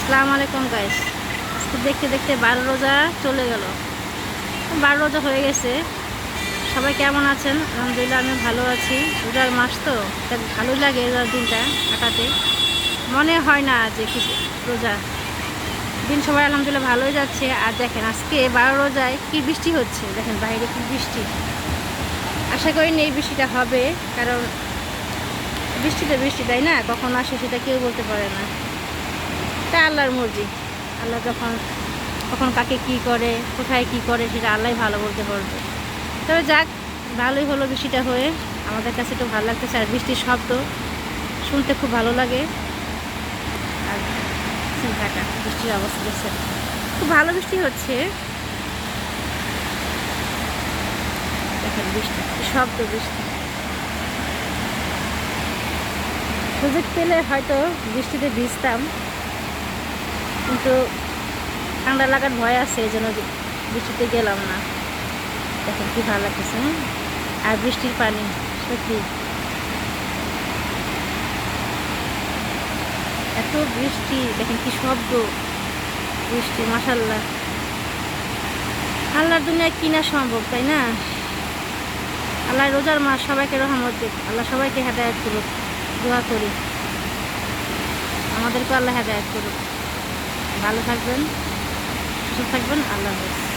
আসসালামু আলাইকুম গাইস। আজকে দেখতে দেখতে 12 রোজা চলে গেল। 12 রোজা হয়ে গেছে। সবাই কেমন আছেন? আলহামদুলিল্লাহ আমি ভালো আছি। রোজার মাস তো তাই ভালোই লাগে রোজার দিনটা কাটাতে। মনে হয় না যে কিছু রোজা দিন সবাই আলহামদুলিল্লাহ ভালোই যাচ্ছে। আর দেখেন আজকে 12 রোজায় কি বৃষ্টি হচ্ছে, দেখেন বাইরে কি বৃষ্টি। আশা করি এই বৃষ্টিটা হবে, কারণ বৃষ্টিটা বৃষ্টি তাই না, কখন আসে সেটা কেউ বলতে পারে না। তা আল্লাহর মর্জি। আল্লাহ কখন কাকে কি করে, কোথায় কি করে সেটা আল্লাহই ভালো বলতে পারবে। তবে যাক, ভালোই হলো বৃষ্টিটা হয়ে। আমাদের কাছে তো ভালো লাগতেছে, আর বৃষ্টির শব্দ শুনতে খুব ভালো লাগে। আর ঢাকা বৃষ্টির অবস্থা দেখছেন, খুব ভালো বৃষ্টি হচ্ছে। দেখেন বৃষ্টি শব্দ, বৃষ্টি সুযোগ পেলে হয়তো বৃষ্টিতে ভিজতাম, কিন্তু ঠান্ডা লাগার ভয় আছে, এই জন্য বৃষ্টিতে গেলাম না। দেখেন কি ভালো লাগতেছে। আর বৃষ্টির পানি সত্যি এত বৃষ্টি, দেখেন কি শব্দ, বৃষ্টি মাশাআল্লাহ। আল্লাহর দুনিয়ায় কি না সম্ভব, তাই না? আল্লাহ রোজার মাস সবাইকে রহমত দিক, আল্লাহ সবাইকে হেদায়েত করুক। দোয়া করি আমাদেরকে আল্লাহ হেদায়েত করুক। ভালো থাকবেন, সুস্থ থাকবেন। আল্লাহ হাফেজ।